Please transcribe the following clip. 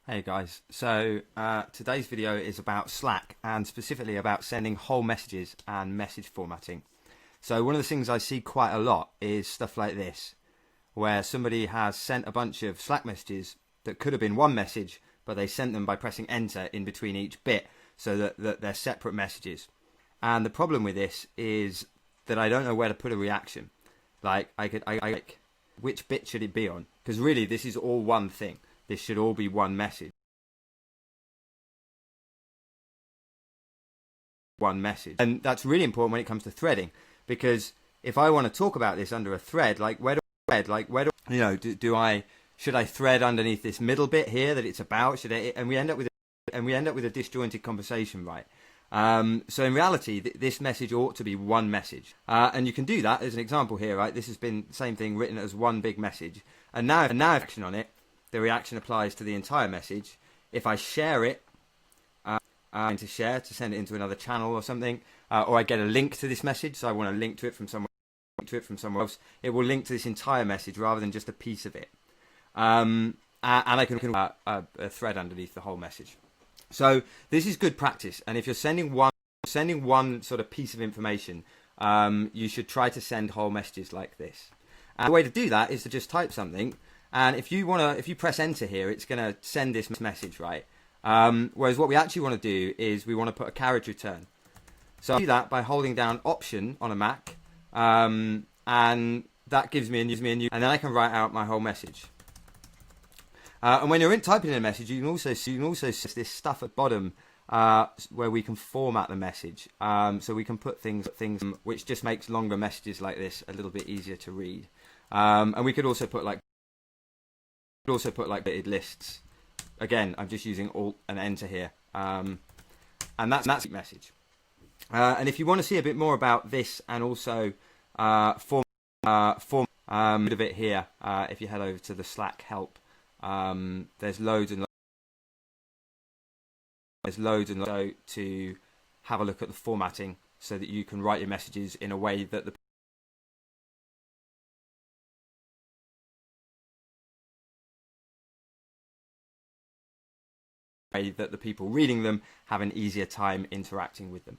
Hey guys, so today's video is about Slack and specifically about sending whole messages and message formatting. So one of the things I see quite a lot is stuff like this, where somebody has sent a bunch of Slack messages that could have been one message, but they sent them by pressing enter in between each bit so that they're separate messages. And the problem with this is that I don't know where to put a reaction. Like, which bit should it be on? Because really this is all one thing. This should all be one message. And that's really important when it comes to threading, because if I want to talk about this under a thread, do I should I thread underneath this middle bit here that it's about? And we end up with a disjointed conversation, right? So in reality, this message ought to be one message, and you can do that as an example here, right? This has been the same thing written as one big message, and now if action on it, the reaction applies to the entire message. If I share it, to share to send it into another channel or something, or I get a link to this message, so I want to link to it from somewhere else, it will link to this entire message rather than just a piece of it. And I can a thread underneath the whole message. So this is good practice. And if you're sending one sort of piece of information, you should try to send whole messages like this. And the way to do that is to just type something. And if you press enter here, it's going to send this message, right? Whereas what we actually want to do is we want to put a carriage return. So I do that by holding down Option on a Mac, and that gives me a new, and then I can write out my whole message. And when you're typing in a message, you can also see this stuff at the bottom where we can format the message. So we can put things which just makes longer messages like this a little bit easier to read. And we could also put like bitted lists. Again, I'm just using Alt and Enter here, and that's the message. And if you want to see a bit more about this and also form of it here, if you head over to the Slack help, there's loads to have a look at the formatting so that you can write your messages in a way that the people reading them have an easier time interacting with them.